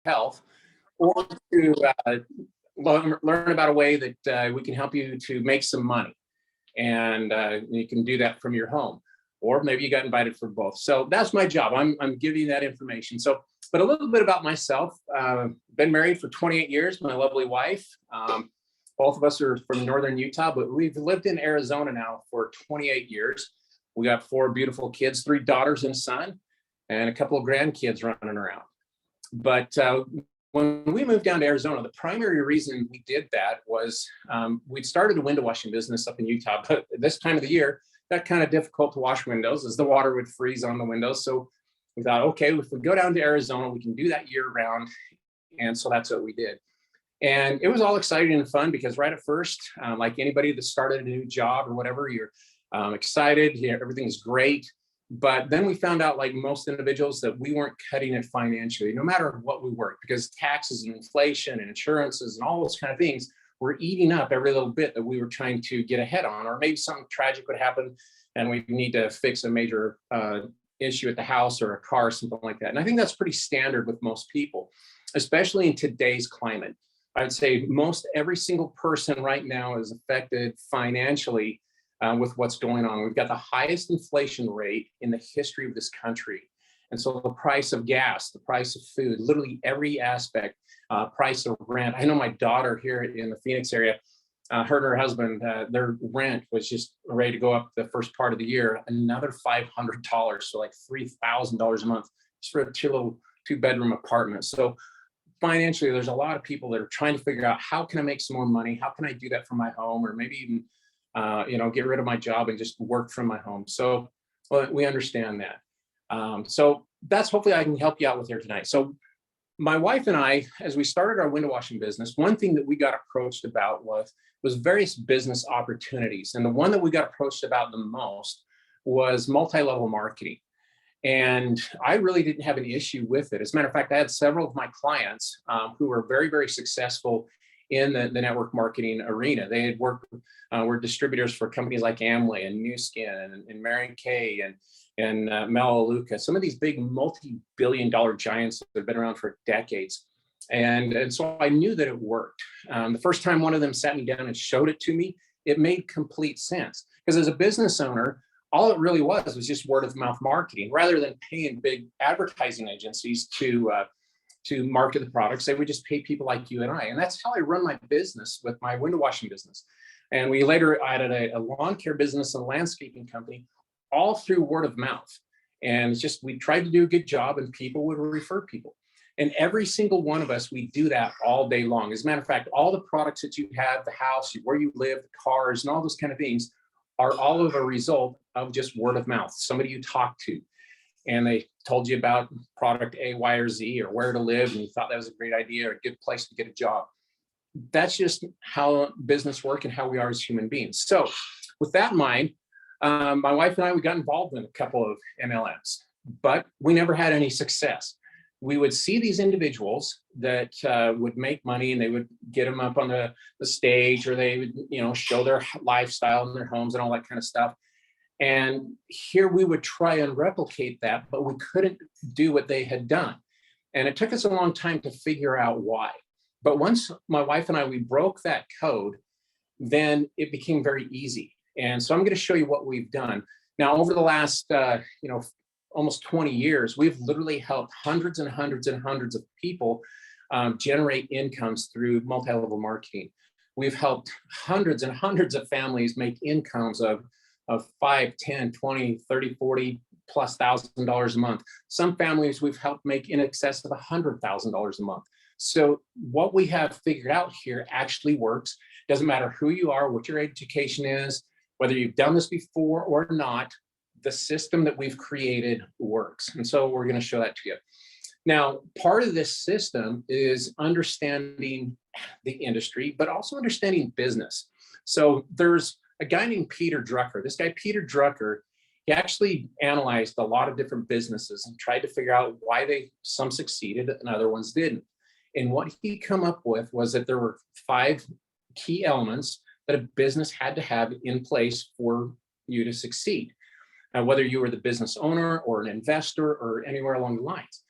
health, or to learn about a way that we can help you to make some money. And you can do that from your home. Or maybe you got invited for both. So that's my job. I'm giving you that information. So, but a little bit about myself. Been married for 28 years, my lovely wife. Both of us are from northern Utah, but we've lived in Arizona now for 28 years. We got 4 beautiful kids, 3 daughters and a son, and a couple of grandkids running around. But when we moved down to Arizona, the primary reason we did that was we'd started a window washing business up in Utah, but this time of the year, that kind of difficult to wash windows as the water would freeze on the windows. So we thought, okay, if we go down to Arizona, we can do that year round. And so that's what we did. And it was all exciting and fun because right at first, like anybody that started a new job or whatever, you're excited, everything's great. But then we found out, like most individuals, that we weren't cutting it financially, no matter what we worked, because taxes and inflation and insurances and all those kind of things were eating up every little bit that we were trying to get ahead on. Or maybe something tragic would happen and we need to fix a major issue at the house or a car or something like that. And I think that's pretty standard with most people, especially in today's climate. I'd say most every single person right now is affected financially with what's going on. We've got the highest inflation rate in the history of this country. And so the price of gas, the price of food, literally every aspect, price of rent. I know my daughter here in the Phoenix area, her and her husband, their rent was just ready to go up the first part of the year, another $500, so like $3,000 a month just for a two-bedroom apartment. So financially, there's a lot of people that are trying to figure out, how can I make some more money? How can I do that from my home? Or maybe even get rid of my job and just work from my home. So we understand that. So that's, hopefully I can help you out with here tonight. So my wife and I, as we started our window washing business, one thing that we got approached about was various business opportunities. And the one that we got approached about the most was multi-level marketing. And I really didn't have an issue with it. As a matter of fact, I had several of my clients who were very, very successful in the network marketing arena. They had worked, were distributors for companies like Amway and New Skin and Mary Kay and Melaleuca, some of these big multi-billion-dollar giants that have been around for decades. And so I knew that it worked. The first time one of them sat me down and showed it to me, it made complete sense. Because as a business owner, all it really was just word of mouth marketing. Rather than paying big advertising agencies to market the products, they would just pay people like you and I. And that's how I run my business with my window washing business. And we later added a lawn care business and a landscaping company, all through word of mouth. And it's just, we tried to do a good job and people would refer people. And every single one of us, we do that all day long. As a matter of fact, all the products that you have, the house, where you live, the cars, and all those kind of things are all of a result of just word of mouth. Somebody you talk to, and they told you about product A, Y, or Z, or where to live, and you thought that was a great idea or a good place to get a job. That's just how business works and how we are as human beings. So with that in mind, my wife and I, we got involved in a couple of MLMs, but we never had any success. We would see these individuals that would make money, and they would get them up on the stage, or they would, show their lifestyle and their homes and all that kind of stuff. And here we would try and replicate that, but we couldn't do what they had done. And it took us a long time to figure out why. But once my wife and I, we broke that code, then it became very easy. And so I'm going to show you what we've done. Now, over the last, almost 20 years, we've literally helped hundreds and hundreds and hundreds of people generate incomes through multi-level marketing. We've helped hundreds and hundreds of families make incomes of $5, $10, $20, $30, $40 plus $1,000 a month. Some families we've helped make in excess of $100,000 a month. So what we have figured out here actually works. Doesn't matter who you are, what your education is, whether you've done this before or not, the system that we've created works. And so we're going to show that to you. Now, part of this system is understanding the industry, but also understanding business. So there's a guy named Peter Drucker. This guy, Peter Drucker, he actually analyzed a lot of different businesses and tried to figure out why some succeeded and other ones didn't. And what he come up with was that there were 5 key elements that a business had to have in place for you to succeed. Whether you were the business owner or an investor or anywhere along the lines.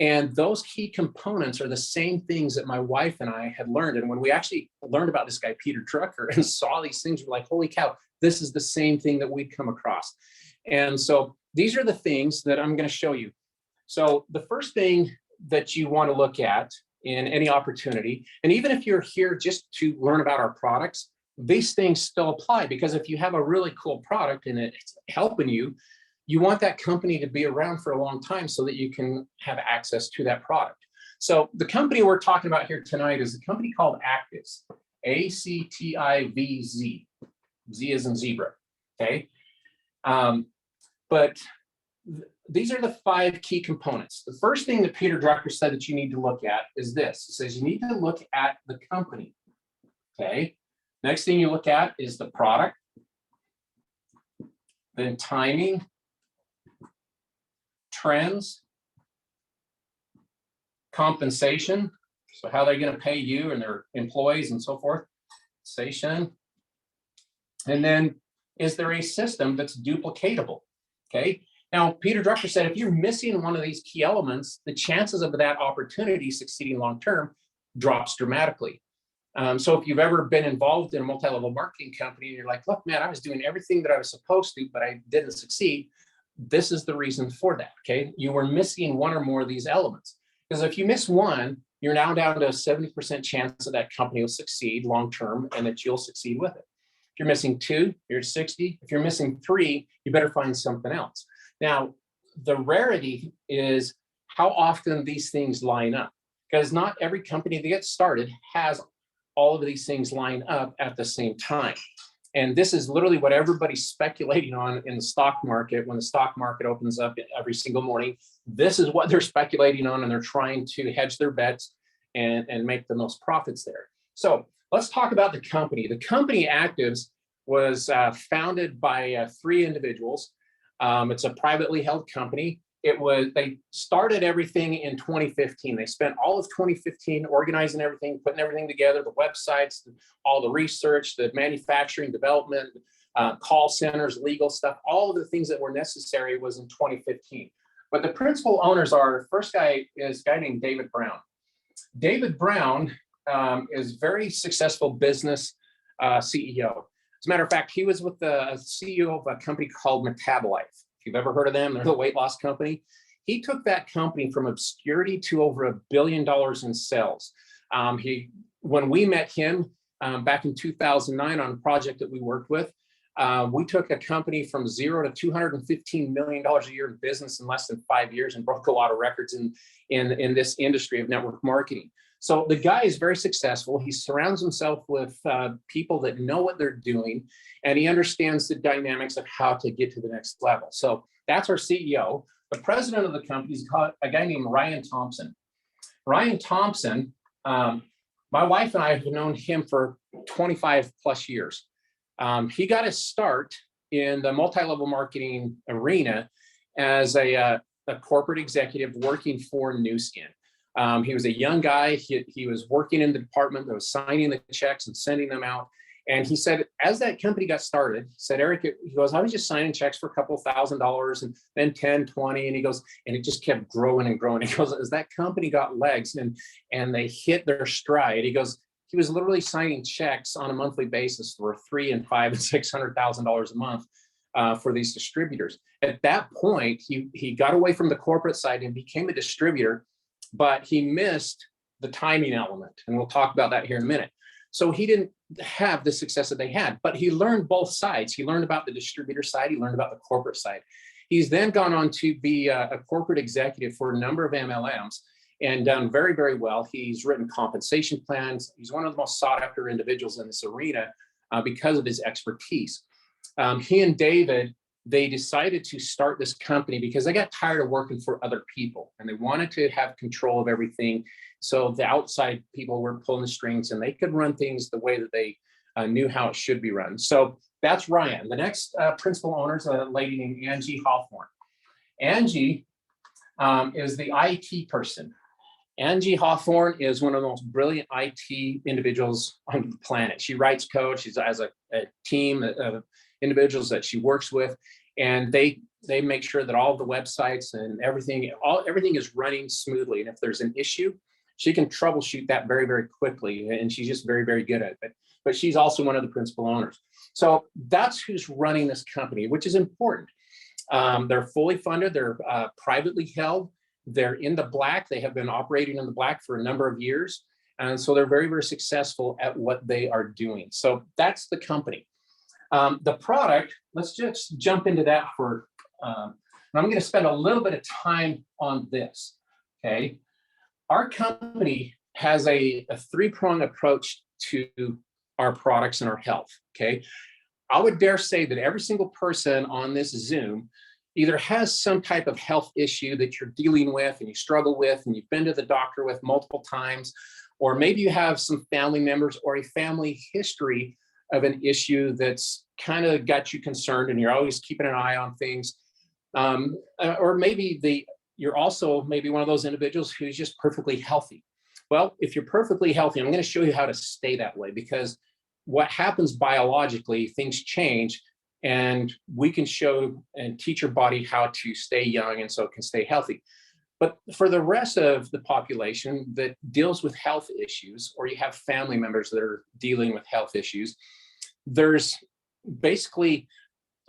And those key components are the same things that my wife and I had learned. And when we actually learned about this guy, Peter Drucker, and saw these things, we're like, holy cow, this is the same thing that we'd come across. And so these are the things that I'm going to show you. So the first thing that you want to look at in any opportunity, and even if you're here just to learn about our products, these things still apply, because if you have a really cool product and it's helping you, you want that company to be around for a long time so that you can have access to that product. So the company we're talking about here tonight is a company called Activz, Activz. Z as in zebra, okay? But these are the 5 key components. The first thing that Peter Drucker said that you need to look at is this. He says you need to look at the company, okay? Next thing you look at is the product, then timing, trends, compensation, so how they're going to pay you and their employees and so forth, compensation, and then is there a system that's duplicatable, okay? Now, Peter Drucker said if you're missing one of these key elements, the chances of that opportunity succeeding long-term drops dramatically. So if you've ever been involved in a multi-level marketing company and you're like, look, man, I was doing everything that I was supposed to, but I didn't succeed, this is the reason for that, okay? You were missing one or more of these elements. Because if you miss one, you're now down to a 70% chance that that company will succeed long-term and that you'll succeed with it. If you're missing 2, you're at 60. If you're missing 3, you better find something else. Now, the rarity is how often these things line up, because not every company that gets started has all of these things line up at the same time. And this is literally what everybody's speculating on in the stock market. When the stock market opens up every single morning, this is what they're speculating on, and they're trying to hedge their bets and make the most profits there. So let's talk about the company. The company Activz was founded by 3 individuals. It's a privately held company. They started everything in 2015. They spent all of 2015 organizing everything, putting everything together, the websites, all the research, the manufacturing, development, call centers, legal stuff, all of the things that were necessary was in 2015. But the principal owners are, first guy is a guy named David Brown. David Brown is a very successful business CEO. As a matter of fact, he was with the CEO of a company called Metabolife. If you've ever heard of them, they're the weight loss company. He took that company from obscurity to over $1 billion in sales. When we met him back in 2009 on a project that we worked with, we took a company from 0 to $215 million a year in business in less than 5 years and broke a lot of records in this industry of network marketing. So the guy is very successful. He surrounds himself with people that know what they're doing, and he understands the dynamics of how to get to the next level. So that's our CEO. The president of the company is a guy named Ryan Thompson. Ryan Thompson, my wife and I have known him for 25 plus years. He got his start in the multi-level marketing arena as a corporate executive working for Nu Skin. He was a young guy. He was working in the department that was signing the checks and sending them out. And he said, as that company got started, he said, Eric, he goes, I was just signing checks for a couple $1,000 and then 10, 20. And he goes, and it just kept growing and growing. He goes, as that company got legs and they hit their stride, he goes, he was literally signing checks on a monthly basis for $300,000 and $500,000 and $600,000 a month for these distributors. At that point, he got away from the corporate side and became a distributor, but he missed the timing element. And we'll talk about that here in a minute. So he didn't have the success that they had, but he learned both sides. He learned about the distributor side. He learned about the corporate side. He's then gone on to be a corporate executive for a number of MLMs and done very, very well. He's written compensation plans. He's one of the most sought after individuals in this arena because of his expertise. He and David, they decided to start this company because they got tired of working for other people and they wanted to have control of everything. So the outside people were pulling the strings and they could run things the way that they knew how it should be run. So that's Ryan. The next principal owner is a lady named Angie Hawthorne. Angie is the IT person. Angie Hawthorne is one of the most brilliant IT individuals on the planet. She writes code. She has a team of individuals that she works with, and they they make sure that all the websites and everything is running smoothly. And if there's an issue, she can troubleshoot that very, very quickly. And she's just very, very good at it. But she's also one of the principal owners. So that's who's running this company, which is important. They're fully funded. They're privately held. They're in the black. They have been operating in the black for a number of years. And so they're very, very successful at what they are doing. So that's the company. The product, let's just jump into that for, and I'm going to spend a little bit of time on this, okay? Our company has a three-pronged approach to our products and our health, okay? I would dare say that every single person on this Zoom either has some type of health issue that you're dealing with and you struggle with and you've been to the doctor with multiple times, or maybe you have some family members or a family history of an issue that's kind of got you concerned and you're always keeping an eye on things. Or maybe you're also maybe one of those individuals who's just perfectly healthy. Well, if you're perfectly healthy, I'm going to show you how to stay that way, because what happens biologically, things change, and we can show and teach your body how to stay young and so it can stay healthy. But for the rest of the population that deals with health issues, or you have family members that are dealing with health issues, there's basically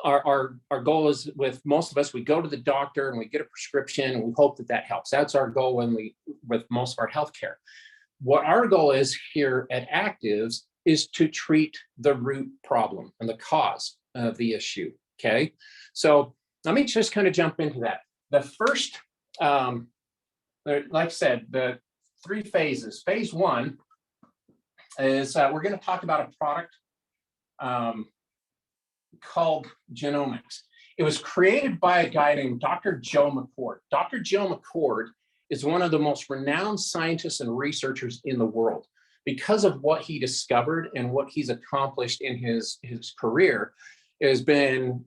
our goal is, with most of us, we go to the doctor and we get a prescription and we hope that that helps. That's our goal with most of our healthcare. What our goal is here at Activz is to treat the root problem and the cause of the issue, okay? So let me just kind of jump into that. The first, like I said, the three phases. Phase one is we're going to talk about a product called genomics. It was created by a guy named Dr. Joe McCord. Dr. Joe McCord is one of the most renowned scientists and researchers in the world. Because of what he discovered and what he's accomplished in his career, it has been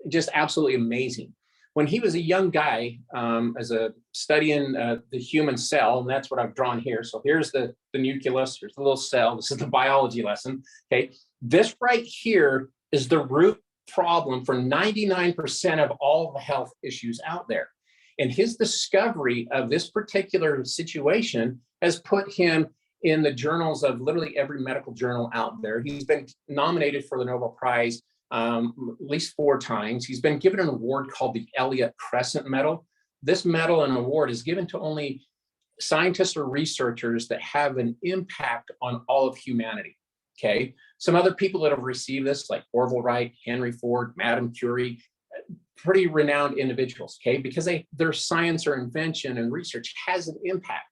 just absolutely amazing. When he was a young guy, studying the human cell, and that's what I've drawn here. So here's the nucleus, here's the little cell, this is the biology lesson, okay? This right here is the root problem for 99% of all the health issues out there. And his discovery of this particular situation has put him in the journals of literally every medical journal out there. He's been nominated for the Nobel Prize at least 4 times. He's been given an award called the Elliott Crescent Medal. This medal and award is given to only scientists or researchers that have an impact on all of humanity, okay? Some other people that have received this, like Orville Wright, Henry Ford, Madame Curie, pretty renowned individuals, okay? Because their science or invention and research has an impact.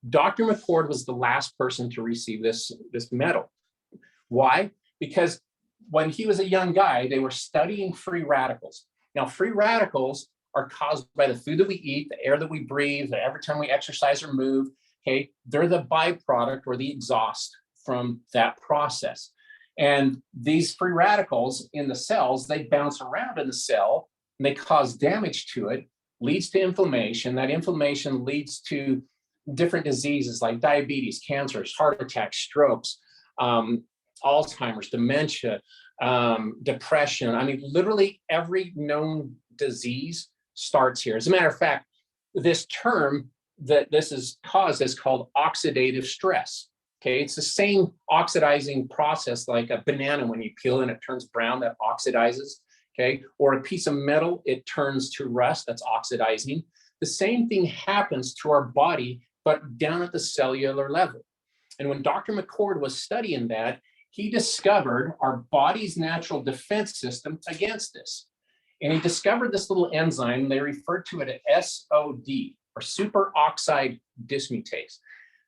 Dr. McCord was the last person to receive this medal. Why? Because when he was a young guy, they were studying free radicals. Now, free radicals are caused by the food that we eat, the air that we breathe, every time we exercise or move, okay? They're the byproduct or the exhaust from that process. And these free radicals in the cells, they bounce around in the cell and they cause damage to it, leads to inflammation. That inflammation leads to different diseases like diabetes, cancers, heart attacks, strokes, Alzheimer's, dementia, depression. I mean, literally every known disease starts here. As a matter of fact, this term that this is caused is called oxidative stress. Okay, it's the same oxidizing process like a banana. When you peel and it turns brown, that oxidizes. Okay, or a piece of metal, it turns to rust, that's oxidizing. The same thing happens to our body, but down at the cellular level. And when Dr. McCord was studying that, he discovered our body's natural defense system against this. And he discovered this little enzyme, they referred to it as SOD, or superoxide dismutase.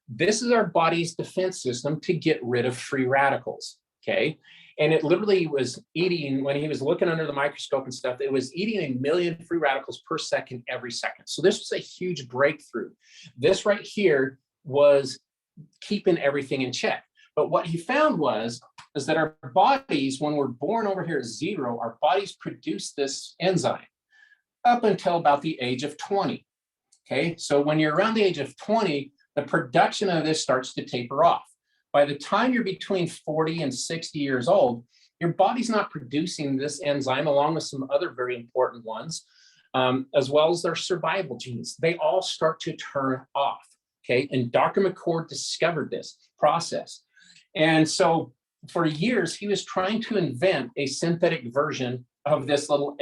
This is our body's defense system to get rid of free radicals, okay? And it literally was eating, when he was looking under the microscope and stuff, it was eating 1 million free radicals per second every second. So this was a huge breakthrough. This right here was keeping everything in check. But what he found is that our bodies, when we're born over here at 0, our bodies produce this enzyme up until about the age of 20, okay? So when you're around the age of 20, the production of this starts to taper off. By the time you're between 40 and 60 years old, your body's not producing this enzyme along with some other very important ones. as well as their survival genes. They all start to turn off, okay? And Dr. McCord discovered this process. And so for years, he was trying to invent a synthetic version of this little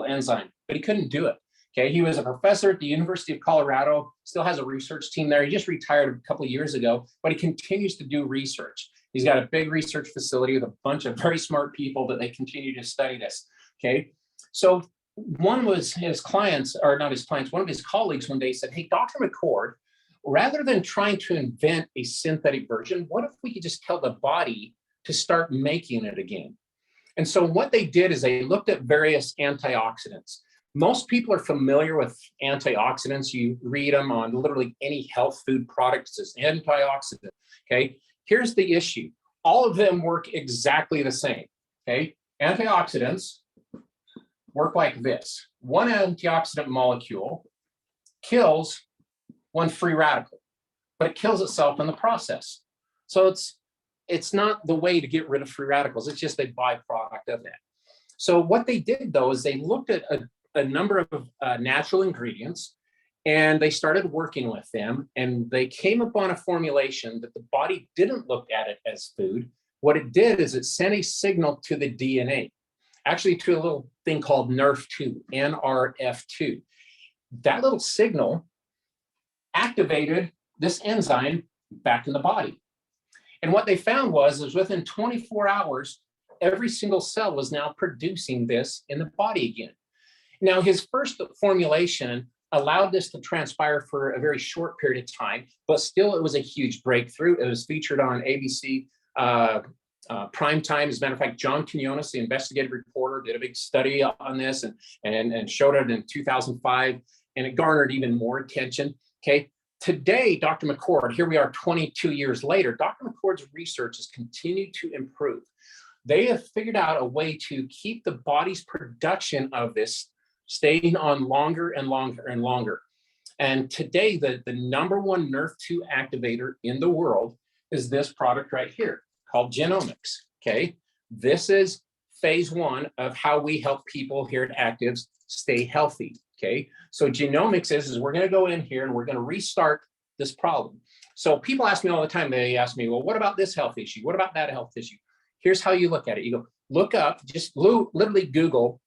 enzyme, but he couldn't do it. Okay, he was a professor at the University of Colorado, still has a research team there. He just retired a couple of years ago, but he continues to do research. He's got a big research facility with a bunch of very smart people that they continue to study this. Okay, so one was his clients, or not his clients, one of his colleagues one day said, hey, Dr. McCord, rather than trying to invent a synthetic version, what if we could just tell the body to start making it again? And so what they did is they looked at various antioxidants. Most people are familiar with antioxidants. You read them on literally any health food product. It says antioxidant, okay? Here's the issue. All of them work exactly the same, okay? Antioxidants work like this. One antioxidant molecule kills one free radical, but it kills itself in the process. So it's not the way to get rid of free radicals. It's just a byproduct of that. So what they did, though, is they looked at a number of natural ingredients, and they started working with them, and they came upon a formulation that the body didn't look at it as food. What it did is it sent a signal to the DNA, actually to a little thing called NRF2, NRF2. That little signal activated this enzyme back in the body. And what they found was within 24 hours, every single cell was now producing this in the body again. Now, his first formulation allowed this to transpire for a very short period of time, but still it was a huge breakthrough. It was featured on ABC prime time. As a matter of fact, John Quinones, the investigative reporter, did a big study on this and showed it in 2005, and it garnered even more attention. Okay. Today, Dr. McCord, here we are 22 years later, Dr. McCord's research has continued to improve. They have figured out a way to keep the body's production of this staying on longer and longer and longer. And today, the number one NRF2 activator in the world is this product right here called Genomics, okay? This is phase one of how we help people here at Activz stay healthy, okay? So Genomics is we're gonna go in here and we're gonna restart this problem. So people ask me all the time, they ask me, well, what about this health issue? What about that health issue? Here's how you look at it. You go, look up, just literally Google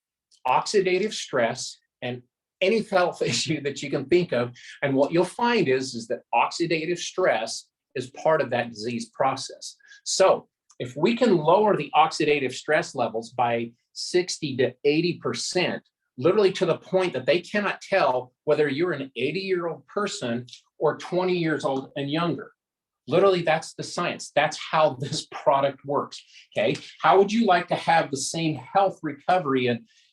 oxidative stress and any health issue that you can think of. And what you'll find is that oxidative stress is part of that disease process. So if we can lower the oxidative stress levels by 60 to 80%, literally to the point that they cannot tell whether you're an 80-year-old person or 20 years old and younger. Literally, that's the science. That's how this product works, okay? How would you like to have the same health recovery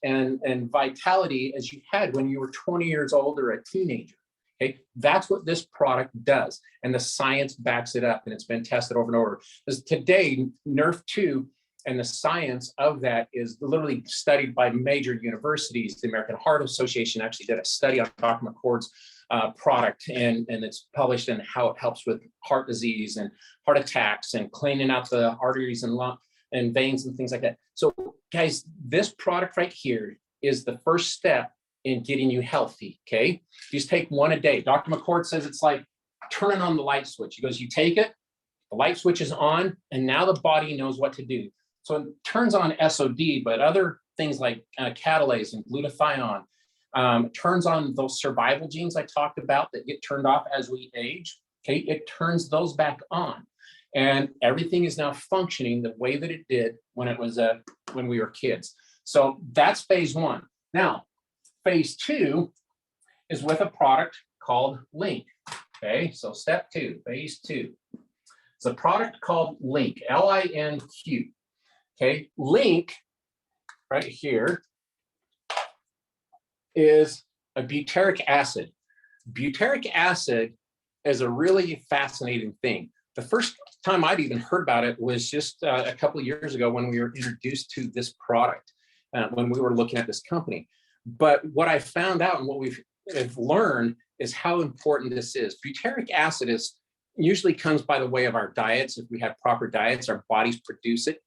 and vitality as you had when you were 20 years old or a teenager, okay? That's what this product does, and the science backs it up, and it's been tested over and over. Because today, NRF2 and the science of that is literally studied by major universities. The American Heart Association actually did a study on Dr. McCord's product, and it's published in how it helps with heart disease and heart attacks and cleaning out the arteries and lung and veins and things like that. So guys, this product right here is the first step in getting you healthy, okay? Just take one a day. Dr. McCord says it's like turning on the light switch. He goes, you take it, the light switch is on, and now the body knows what to do. So it turns on SOD, but other things like catalase and glutathione, turns on those survival genes I talked about that get turned off as we age, okay? It turns those back on. And everything is now functioning the way that it did when it was when we were kids. So that's phase one. Now, phase two is with a product called Link, okay? So step two, phase two. It's a product called Link, L-I-N-Q, okay? Link, right here, is a butyric acid. Butyric acid is a really fascinating thing. The first time I'd even heard about it was just a couple of years ago when we were introduced to this product, when we were looking at this company. But what I found out and what we've learned is how important this is. Butyric acid usually comes by the way of our diets. If we have proper diets, our bodies produce it.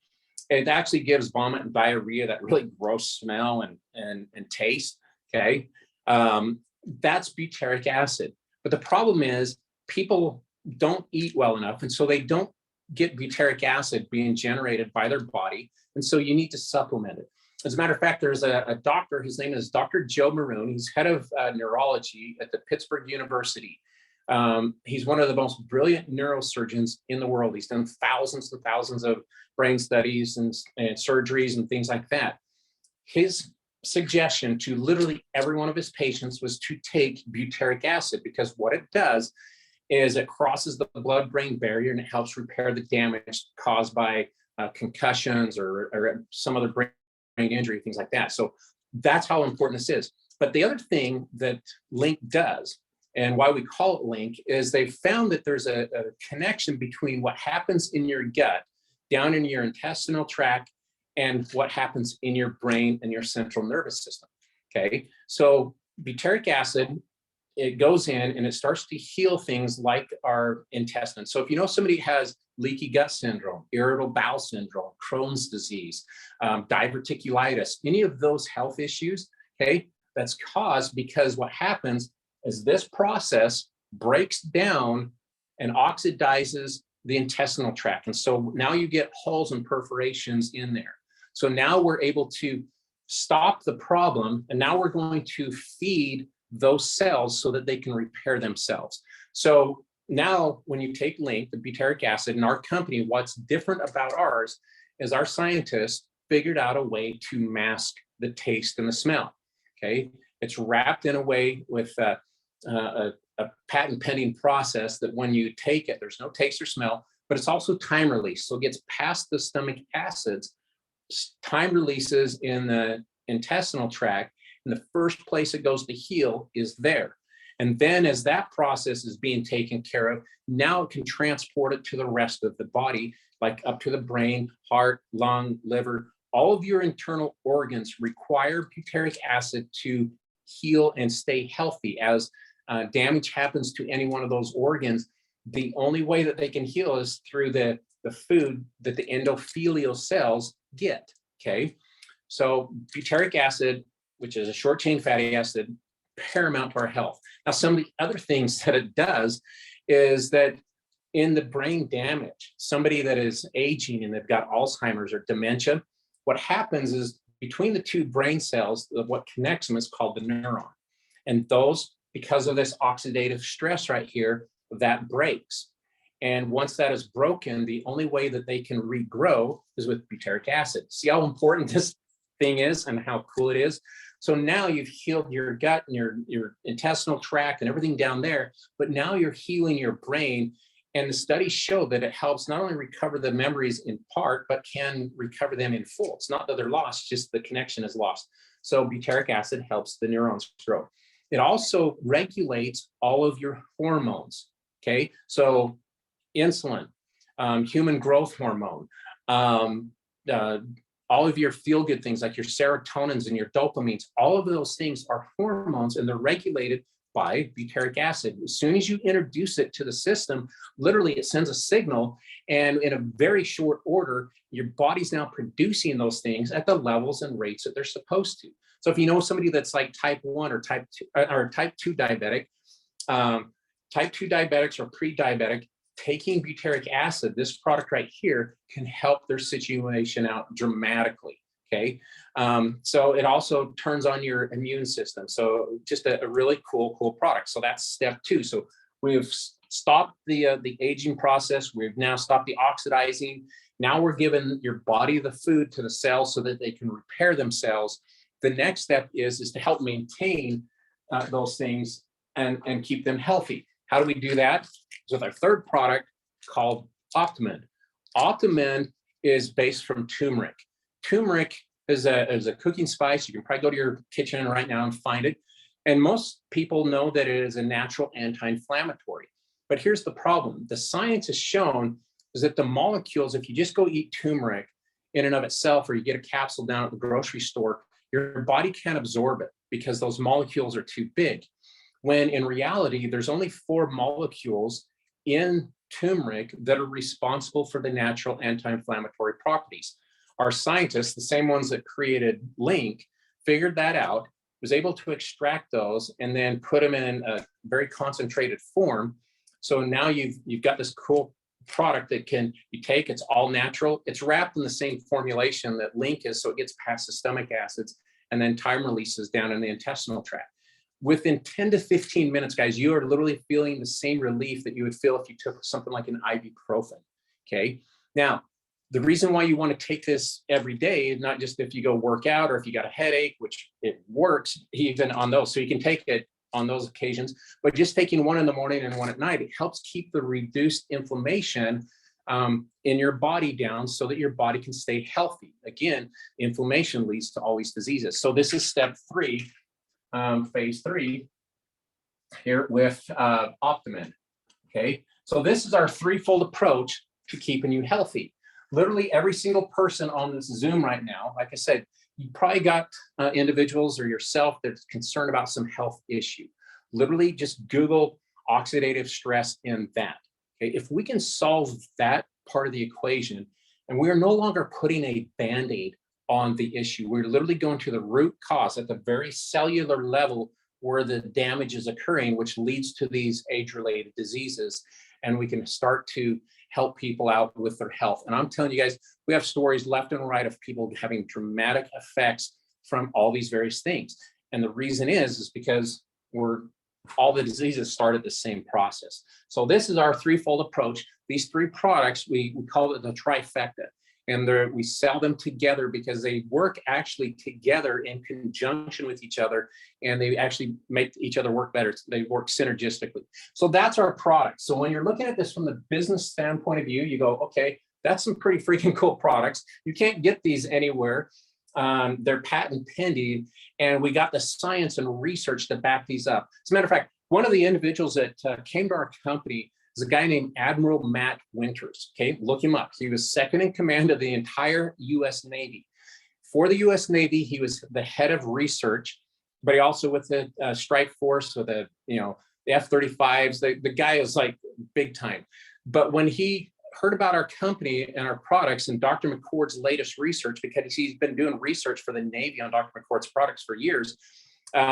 It actually gives vomit and diarrhea, that really gross smell and taste. okay? That's butyric acid. But the problem is people don't eat well enough, and so they don't get butyric acid being generated by their body, and so you need to supplement it. As a matter of fact, there's a doctor, his name is Dr. Joe Maroon. He's head of neurology at the Pittsburgh University. He's one of the most brilliant neurosurgeons in the world. He's done thousands and thousands of brain studies and surgeries and things like that. His suggestion to literally every one of his patients was to take butyric acid, because what it does is it crosses the blood-brain barrier and it helps repair the damage caused by concussions or some other brain injury, things like that. So that's how important this is. But the other thing that Link does, and why we call it Link, is they found that there's a connection between what happens in your gut, down in your intestinal tract, and what happens in your brain and your central nervous system. Okay, so butyric acid, it goes in and it starts to heal things like our intestines. So if you know somebody has leaky gut syndrome, irritable bowel syndrome, Crohn's disease, diverticulitis, any of those health issues, okay, that's caused because what happens is this process breaks down and oxidizes the intestinal tract. And so now you get holes and perforations in there. So now we're able to stop the problem, and now we're going to feed those cells so that they can repair themselves. So now when you take Link, the butyric acid in our company, what's different about ours is our scientists figured out a way to mask the taste and the smell. Okay, it's wrapped in a way with a patent pending process that when you take it, there's no taste or smell, but it's also time release. So it gets past the stomach acids, time releases in the intestinal tract, and the first place it goes to heal is there. And then as that process is being taken care of, now it can transport it to the rest of the body, like up to the brain, heart, lung, liver. All of your internal organs require butyric acid to heal and stay healthy. As damage happens to any one of those organs, the only way that they can heal is through the food that the endothelial cells get, okay? So butyric acid, which is a short chain fatty acid, paramount to our health. Now, some of the other things that it does is that in the brain damage, somebody that is aging and they've got Alzheimer's or dementia, what happens is between the two brain cells, what connects them is called the neuron. And those, because of this oxidative stress right here, that breaks. And once that is broken, the only way that they can regrow is with butyric acid. See how important this thing is and how cool it is? So now you've healed your gut and your intestinal tract and everything down there, but now you're healing your brain. And the studies show that it helps not only recover the memories in part, but can recover them in full. It's not that they're lost, just the connection is lost. So butyric acid helps the neurons grow. It also regulates all of your hormones, okay? So insulin, human growth hormone, all of your feel-good things like your serotonins and your dopamines, all of those things are hormones, and they're regulated by butyric acid. As soon as you introduce it to the system, literally it sends a signal, and in a very short order, your body's now producing those things at the levels and rates that they're supposed to. So if you know somebody that's like type 1 or type 2 diabetic, type 2 diabetics or pre-diabetic, taking butyric acid, this product right here, can help their situation out dramatically, okay? So it also turns on your immune system. So just a really cool product. So that's step 2. So we've stopped the aging process. We've now stopped the oxidizing. Now we're giving your body the food to the cells so that they can repair themselves. The next step is to help maintain those things and keep them healthy. How do we do that? With our third product called Optimend. Optimend is based from turmeric. Turmeric is a cooking spice. You can probably go to your kitchen right now and find it. And most people know that it is a natural anti-inflammatory. But here's the problem. The science has shown is that the molecules, if you just go eat turmeric in and of itself, or you get a capsule down at the grocery store, your body can't absorb it because those molecules are too big. When in reality, there's only 4 molecules in turmeric that are responsible for the natural anti-inflammatory properties. Our scientists, the same ones that created Link, figured that out, was able to extract those and then put them in a very concentrated form. So now you've got this cool product that you take, it's all natural. It's wrapped in the same formulation that Link is, so it gets past the stomach acids and then time releases down in the intestinal tract. Within 10 to 15 minutes, guys, you are literally feeling the same relief that you would feel if you took something like an ibuprofen, okay? Now, the reason why you want to take this every day, not just if you go work out or if you got a headache, which it works even on those, so you can take it on those occasions, but just taking one in the morning and one at night, it helps keep the reduced inflammation in your body down so that your body can stay healthy. Again, inflammation leads to all these diseases. So this is step 3, phase 3 here with Optimum. Okay, so this is our threefold approach to keeping you healthy. Literally every single person on this Zoom right now, like I said, you probably got individuals or yourself that's concerned about some health issue. Literally just Google oxidative stress in that. Okay, if we can solve that part of the equation, and we are no longer putting a Band-Aid on the issue, we're literally going to the root cause at the very cellular level where the damage is occurring, which leads to these age-related diseases. And we can start to help people out with their health. And I'm telling you guys, we have stories left and right of people having dramatic effects from all these various things. And the reason is because all the diseases started the same process. So this is our threefold approach. These 3 products, we call it the trifecta. And we sell them together because they work actually together in conjunction with each other, and they actually make each other work better. They work synergistically. So that's our product. So when you're looking at this from the business standpoint of view, you go, okay, that's some pretty freaking cool products. You can't get these anywhere. They're patent pending, and we got the science and research to back these up. As a matter of fact, one of the individuals that came to our company is a guy named Admiral Matt Winters. Okay, look him up. He was second in command of the entire U.S. Navy. For the U.S. Navy, he was the head of research, but he also with the strike force, with the F-35s. The guy is like big time. But when he heard about our company and our products and Dr. McCord's latest research, because he's been doing research for the Navy on Dr. McCord's products for years,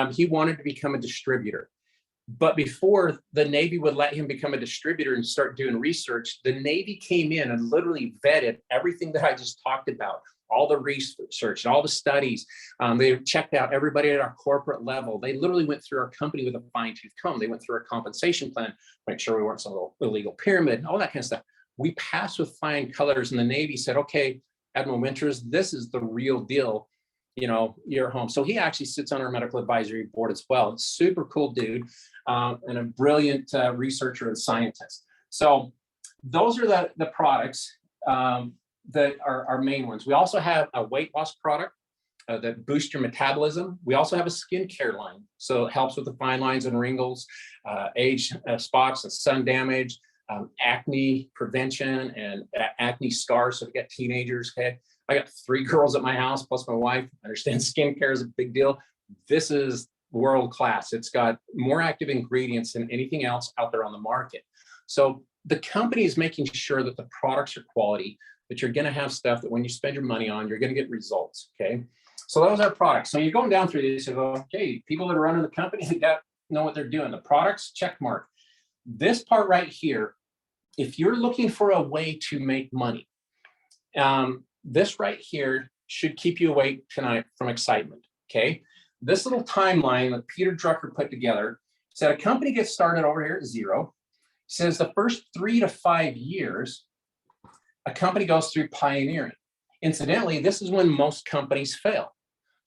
he wanted to become a distributor. But before the Navy would let him become a distributor and start doing research, the Navy came in and literally vetted everything that I just talked about, all the research and all the studies. They checked out everybody at our corporate level. They literally went through our company with a fine-tooth comb. They went through our compensation plan, make sure we weren't some little illegal pyramid, and all that kind of stuff. We passed with flying colors, and the Navy said, okay, Admiral Winters, this is the real deal. You're home. So he actually sits on our medical advisory board as well. It's super cool dude, and a brilliant researcher and scientist. So those are the products that are our main ones. We also have a weight loss product that boosts your metabolism. We also have a skincare line. So it helps with the fine lines and wrinkles, age spots and sun damage, acne prevention and acne scars. So we got teenagers, okay? I got 3 girls at my house, plus my wife. I understand skincare is a big deal. This is world class. It's got more active ingredients than anything else out there on the market. So the company is making sure that the products are quality, that you're going to have stuff that when you spend your money on, you're going to get results, okay? So those are products. So you're going down through this, you go, okay, people that are running the company, they got know what they're doing. The products, check mark. This part right here, if you're looking for a way to make money, this right here should keep you awake tonight from excitement, okay? This little timeline that Peter Drucker put together said a company gets started over here at 0. Says the first 3 to 5 years, a company goes through pioneering. Incidentally, this is when most companies fail,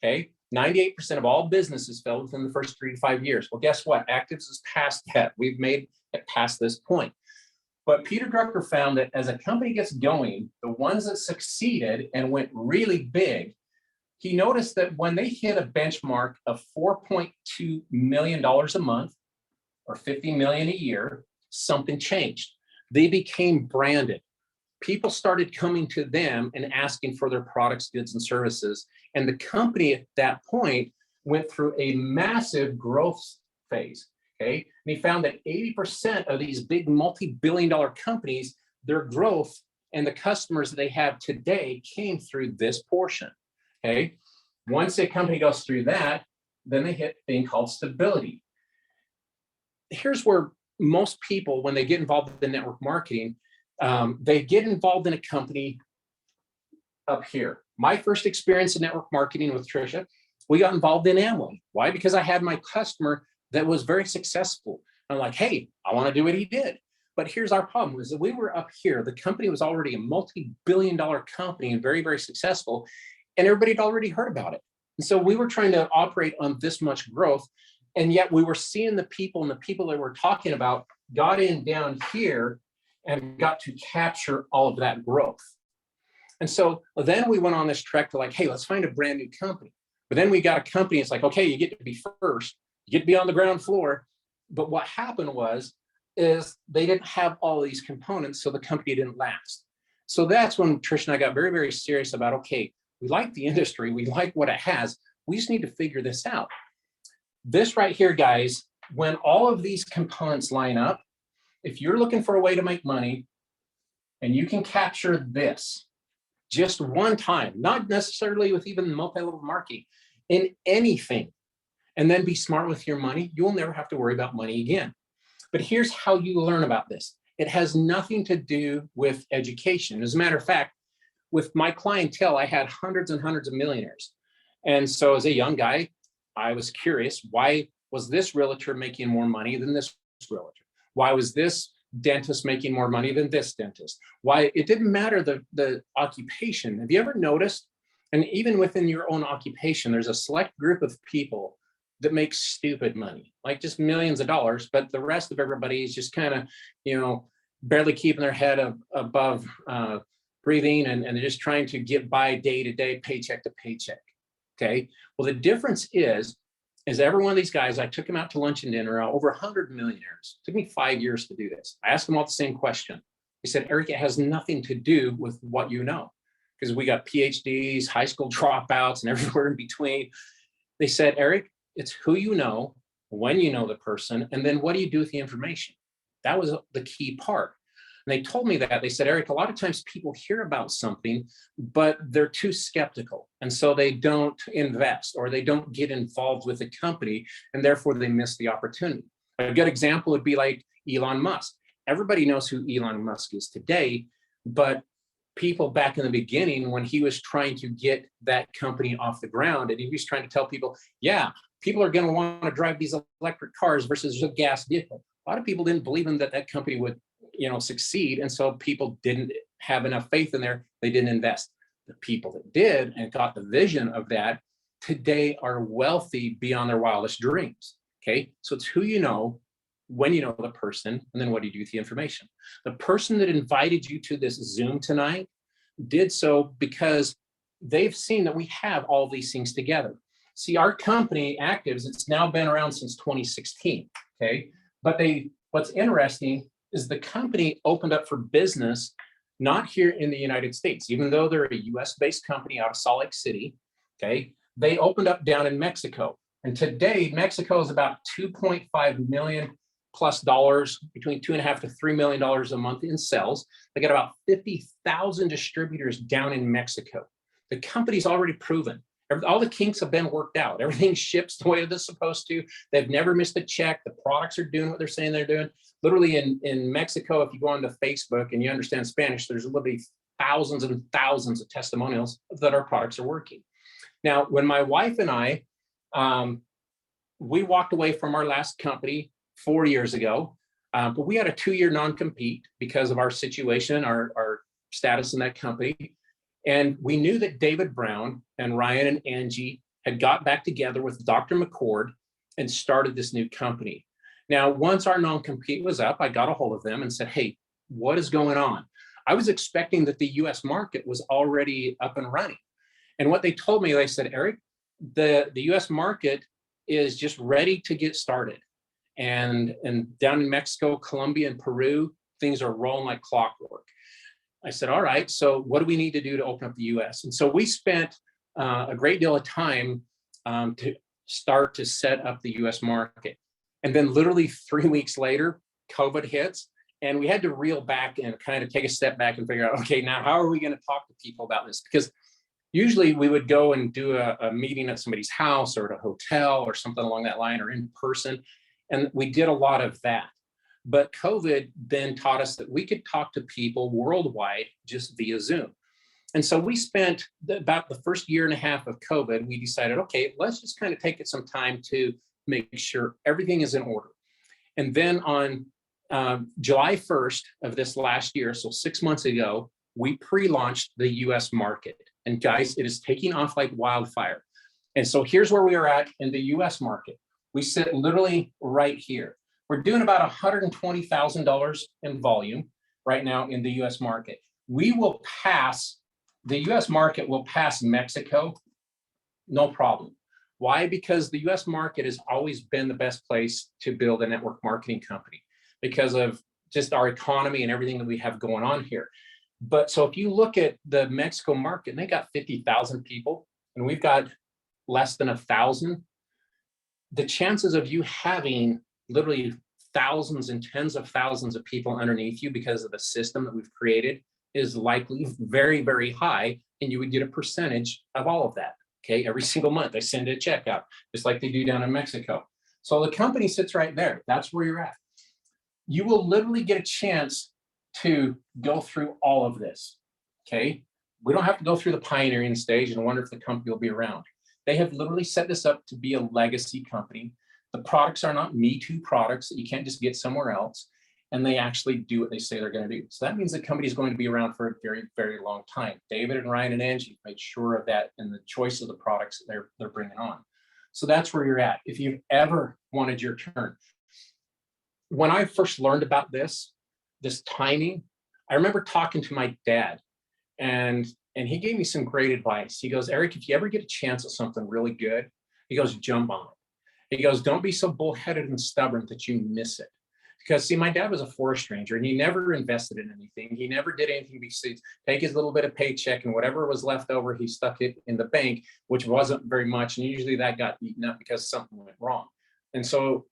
okay? 98% of all businesses fail within the first 3 to 5 years. Well, guess what? Activz is past that. We've made it past this point. But Peter Drucker found that as a company gets going, the ones that succeeded and went really big, he noticed that when they hit a benchmark of $4.2 million a month or $50 million a year, something changed. They became branded. People started coming to them and asking for their products, goods, and services. And the company at that point went through a massive growth phase. Okay, and he found that 80% of these big multi-billion-dollar companies, their growth and the customers that they have today came through this portion. Okay, once a company goes through that, then they hit a thing called stability. Here's where most people, when they get involved in network marketing, they get involved in a company up here. My first experience in network marketing with Trisha, we got involved in Amway. Why? Because I had my customer that was very successful. I'm like, hey, I want to do what he did. But here's our problem, was that we were up here. The company was already a multi-billion-dollar company and very, very successful. And everybody had already heard about it. And so we were trying to operate on this much growth. And yet we were seeing the people, and the people that we're talking about got in down here and got to capture all of that growth. And so then we went on this trek to like, hey, let's find a brand new company. But then we got a company, it's like, okay, you get to be first, you get to be on the ground floor. But what happened is they didn't have all these components, so the company didn't last. So that's when Trish and I got very, very serious about, okay, we like the industry, we like what it has, we just need to figure this out. This right here, guys, when all of these components line up, if you're looking for a way to make money and you can capture this just one time, not necessarily with even multi-level marketing, in anything, and then be smart with your money, you'll never have to worry about money again. But here's how you learn about this. It has nothing to do with education. As a matter of fact, with my clientele, I had hundreds and hundreds of millionaires. And so as a young guy, I was curious, why was this realtor making more money than this realtor? Why was this dentist making more money than this dentist? Why? It didn't matter the occupation. Have you ever noticed, and even within your own occupation, there's a select group of people that make stupid money, like just millions of dollars, but the rest of everybody is just kind of, barely keeping their head above breathing, and they're just trying to get by day to day, paycheck to paycheck. Okay. Well, the difference is every one of these guys, I took them out to lunch and dinner, over 100 millionaires. It took me 5 years to do this. I asked them all the same question. They said, Eric, it has nothing to do with what you know, because we got PhDs, high school dropouts, and everywhere in between. They said, Eric, it's who you know, when you know the person, and then what do you do with the information? That was the key part. And they told me that. They said, Eric, a lot of times people hear about something, but they're too skeptical. And so they don't invest, or they don't get involved with the company, and therefore they miss the opportunity. A good example would be like Elon Musk. Everybody knows who Elon Musk is today, but people back in the beginning, when he was trying to get that company off the ground, and he was trying to tell people, yeah, people are going to want to drive these electric cars versus a gas vehicle. A lot of people didn't believe in that company would succeed. And so people didn't have enough faith in there. They didn't invest. The people that did and got the vision of that today are wealthy beyond their wildest dreams. Okay. So it's who you know, when you know the person, and then what do you do with the information? The person that invited you to this Zoom tonight did so because they've seen that we have all these things together. See, our company, Activz, it's now been around since 2016. Okay. But what's interesting is the company opened up for business, not here in the United States, even though they're a US-based company out of Salt Lake City, okay? They opened up down in Mexico. And today, Mexico is about $2.5 million plus dollars, between $2.5 to $3 million a month in sales. They got about 50,000 distributors down in Mexico. The company's already proven. All the kinks have been worked out. Everything ships the way it's supposed to. They've never missed a check. The products are doing what they're saying they're doing. Literally in Mexico, if you go onto Facebook and you understand Spanish, there's literally thousands and thousands of testimonials that our products are working. Now, when my wife and I, we walked away from our last company 4 years ago, but we had a 2-year non-compete because of our situation, our status in that company. And we knew that David Brown and Ryan and Angie had got back together with Dr. McCord and started this new company. Now, once our non-compete was up, I got a hold of them and said, hey, what is going on? I was expecting that the US market was already up and running. And what they told me, they said, Eric, the US market is just ready to get started. And down in Mexico, Colombia, and Peru, things are rolling like clockwork. I said, all right, so what do we need to do to open up the US? And so we spent a great deal of time to start to set up the US market. And then literally 3 weeks later, COVID hits, and we had to reel back and kind of take a step back and figure out, okay, now how are we going to talk to people about this? Because Usually we would go and do a meeting at somebody's house or at a hotel or something along that line, or in person. And we did a lot of that. But COVID then taught us that we could talk to people worldwide just via Zoom. And so we spent about the first year and a half of COVID, we decided, okay, let's just kind of take it some time to make sure everything is in order. And then on July 1st of this last year, so 6 months ago, we pre-launched the US market. And guys, it is taking off like wildfire. And so here's where we are at in the US market. We sit literally right here. We're doing about $120,000 in volume right now in the US market. We will pass, the US market will pass Mexico, no problem. Why? Because the US market has always been the best place to build a network marketing company because of just our economy and everything that we have going on here. But so if you look at the Mexico market, and they got 50,000 people and we've got less than 1,000, the chances of you having literally thousands and tens of thousands of people underneath you because of the system that we've created is likely very, very high. And you would get a percentage of all of that. Okay, every single month they send a check out, just like they do down in Mexico. So the company sits right there. That's where you're at. You will literally get a chance to go through all of this. Okay, we don't have to go through the pioneering stage and wonder if the company will be around. They have literally set this up to be a legacy company. The products are not Me Too products that you can't just get somewhere else. And they actually do what they say they're going to do. So that means the company is going to be around for a very, very long time. David and Ryan and Angie made sure of that in the choice of the products that they're bringing on. So that's where you're at. If you've ever wanted your turn. When I first learned about this timing, I remember talking to my dad, and he gave me some great advice. He goes, Eric, if you ever get a chance at something really good, he goes, jump on it. He goes, don't be so bullheaded and stubborn that you miss it. Because see, my dad was a forest ranger and he never invested in anything. He never did anything besides take his little bit of paycheck and whatever was left over, he stuck it in the bank, which wasn't very much. And usually that got eaten up because something went wrong. And so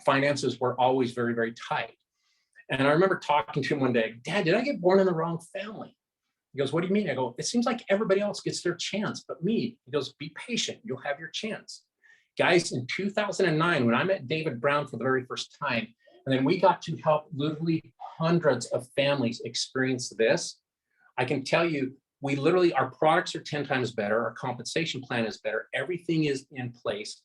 finances were always very, very tight. And I remember talking to him one day, Dad, did I get born in the wrong family? He goes, what do you mean? I go, it seems like everybody else gets their chance, but me. He goes, be patient, you'll have your chance. Guys, in 2009, when I met David Brown for the very first time, and then we got to help literally hundreds of families experience this. I can tell you, we literally, our products are 10 times better. Our compensation plan is better. Everything is in place.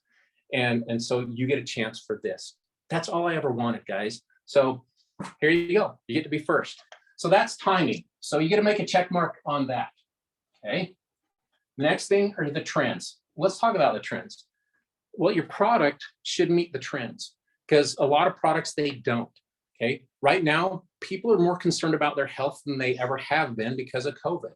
And so you get a chance for this. That's all I ever wanted, guys. So here you go. You get to be first. So that's timing. So you get to make a check mark on that. Okay. The next thing are the trends. Let's talk about the trends. Well, your product should meet the trends, because a lot of products, they don't. Okay. Right now, people are more concerned about their health than they ever have been because of COVID.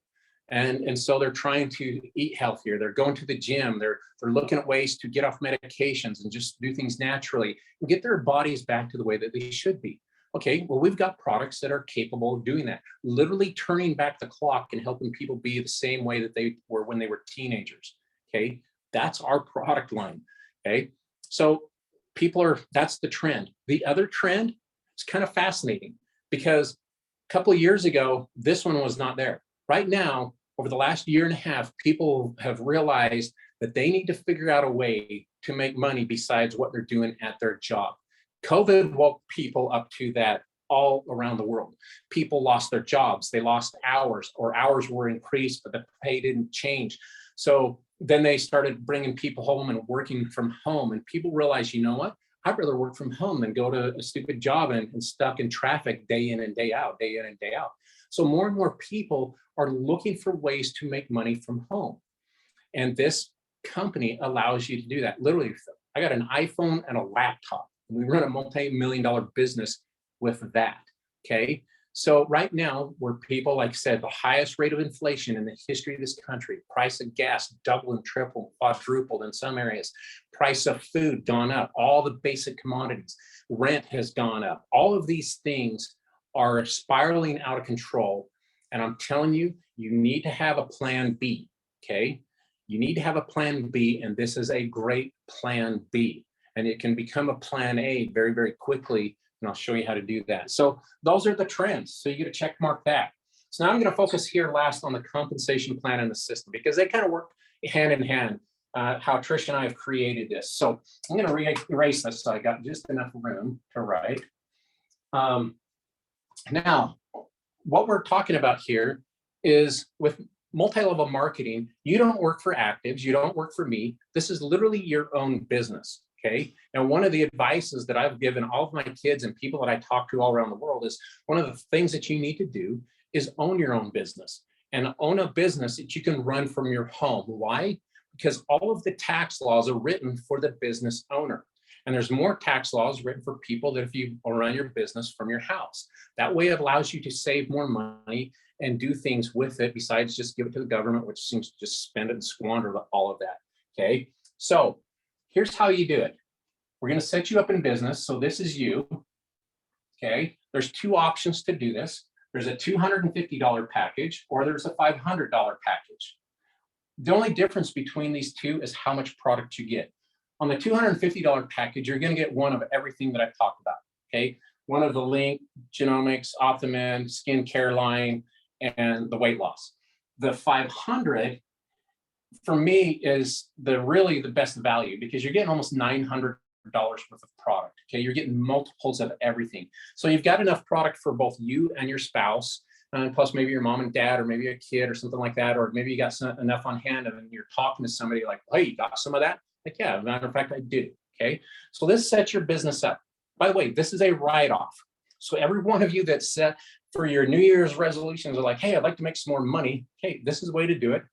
And so they're trying to eat healthier. They're going to the gym. They're looking at ways to get off medications and just do things naturally and get their bodies back to the way that they should be. Okay, well, we've got products that are capable of doing that, literally turning back the clock and helping people be the same way that they were when they were teenagers. Okay, that's our product line. Okay, so that's the trend. The other trend is kind of fascinating because a couple of years ago, this one was not there. Right now, over the last year and a half, people have realized that they need to figure out a way to make money besides what they're doing at their job. COVID woke people up to that all around the world. People lost their jobs. They lost hours, or hours were increased, but the pay didn't change. So then they started bringing people home and working from home. And people realized, you know what? I'd rather work from home than go to a stupid job and stuck in traffic day in and day out, day in and day out. So more and more people are looking for ways to make money from home. And this company allows you to do that. Literally, I got an iPhone and a laptop. We run a multi-million-dollar business with that, okay? So right now, where people, like I said, the highest rate of inflation in the history of this country, price of gas doubled and tripled, quadrupled in some areas, price of food gone up, all the basic commodities, rent has gone up. All of these things are spiraling out of control. And I'm telling you, you need to have a plan B, okay? You need to have a plan B, and this is a great plan B. And it can become a plan A very, very quickly. And I'll show you how to do that. So those are the trends. So you get to check mark that. So now I'm going to focus here last on the compensation plan and the system, because they kind of work hand in hand, how Trish and I have created this. So I'm going to erase this so I got just enough room to write. Now, what we're talking about here is with multi-level marketing, you don't work for Activz, you don't work for me. This is literally your own business, okay? And one of the advices that I've given all of my kids and people that I talk to all around the world is one of the things that you need to do is own your own business, and own a business that you can run from your home. Why? Because all of the tax laws are written for the business owner. And there's more tax laws written for people that if you run your business from your house. That way it allows you to save more money and do things with it besides just give it to the government, which seems to just spend it and squander all of that, okay? So here's how you do it. We're gonna set you up in business. So this is you, okay? There's two options to do this. There's a $250 package or there's a $500 package. The only difference between these two is how much product you get. On the $250 package, you're going to get one of everything that I've talked about, okay? One of the Link, Genomics, Optimum, skincare line, and the weight loss. The 500, for me, is really the best value because you're getting almost $900 worth of product, okay? You're getting multiples of everything. So you've got enough product for both you and your spouse, and plus maybe your mom and dad, or maybe a kid or something like that, or maybe you got enough on hand and you're talking to somebody like, hey, you got some of that? Like, yeah, as a matter of fact, I do, okay? So this sets your business up. By the way, this is a write-off. So every one of you that's set for your New Year's resolutions are like, hey, I'd like to make some more money. Okay, this is the way to do it.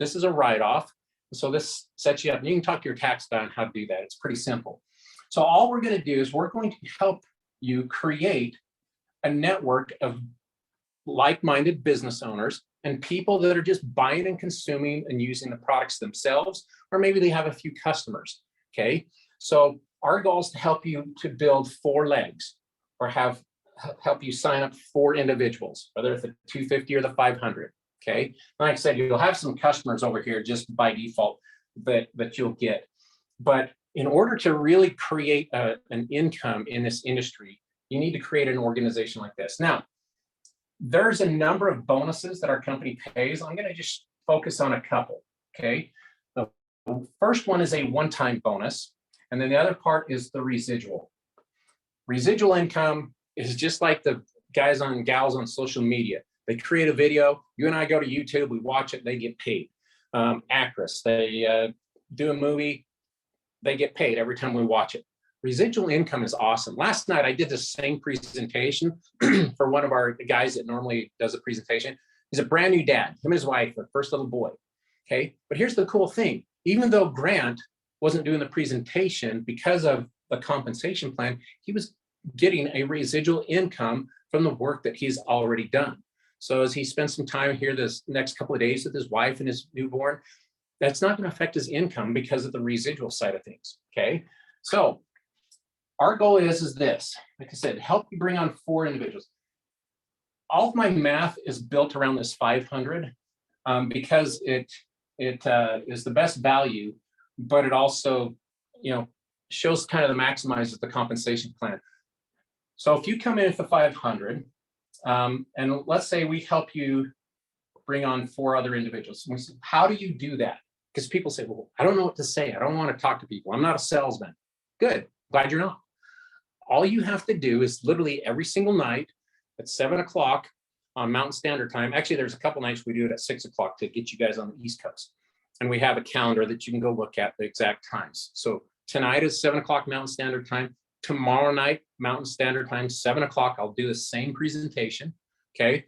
This is a write-off. So this sets you up. And you can talk to your tax guy on how to do that. It's pretty simple. So all we're gonna do is we're going to help you create a network of like-minded business owners and people that are just buying and consuming and using the products themselves, or maybe they have a few customers, okay? So our goal is to help you to build 4 legs or help you sign up 4 individuals, whether it's the 250 or the 500, okay? Like I said, you'll have some customers over here just by default that you'll get. But in order to really create an income in this industry, you need to create an organization like this. Now, there's a number of bonuses that our company pays. I'm going to just focus on a couple, okay? The first one is a one-time bonus, and then the other part is the residual. Residual income is just like the guys and gals on social media. They create a video, you and I go to YouTube, we watch it, they get paid. Actress, they do a movie, they get paid every time we watch it. Residual income is awesome. Last night, I did the same presentation for one of our guys that normally does a presentation. He's a brand new dad, him and his wife, their first little boy, okay? But here's the cool thing. Even though Grant wasn't doing the presentation because of the compensation plan, he was getting a residual income from the work that he's already done. So as he spends some time here this next couple of days with his wife and his newborn, that's not gonna affect his income because of the residual side of things, okay? So our goal is this, like I said, help you bring on 4 individuals. All of my math is built around this 500 because it is the best value, but it also, shows kind of the maximizes the compensation plan. So if you come in at the 500, and let's say we help you bring on 4 other individuals. And we say, how do you do that? Because people say, well, I don't know what to say. I don't want to talk to people. I'm not a salesman. Good, glad you're not. All you have to do is literally every single night at 7 o'clock on Mountain Standard Time. Actually, there's a couple nights we do it at 6 o'clock to get you guys on the East Coast. And we have a calendar that you can go look at the exact times. So tonight is 7 o'clock Mountain Standard Time. Tomorrow night, Mountain Standard Time, 7 o'clock, I'll do the same presentation, okay?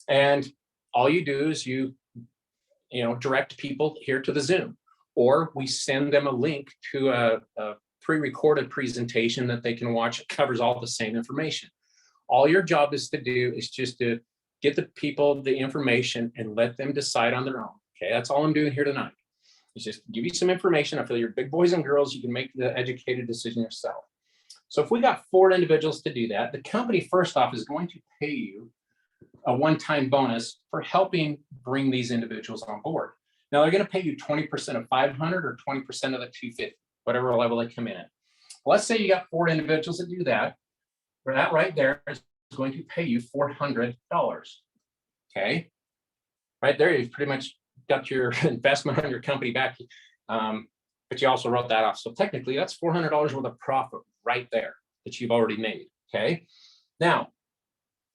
And all you do is you direct people here to the Zoom, or we send them a link to a pre-recorded presentation that they can watch. It covers all the same information. All your job is to do is just to get the people the information and let them decide on their own. Okay, that's all I'm doing here tonight. It's just give you some information. I feel you're big boys and girls. You can make the educated decision yourself. So if we got 4 individuals to do that, the company first off is going to pay you a one-time bonus for helping bring these individuals on board. Now they're going to pay you 20% of 500 or 20% of the 250. Whatever level they come in at. Let's say you got 4 individuals that do that. That right there is going to pay you $400. okay? Right there, you've pretty much got your investment on your company back, but you also wrote that off. So technically, that's $400 worth of profit right there that you've already made, okay? Now,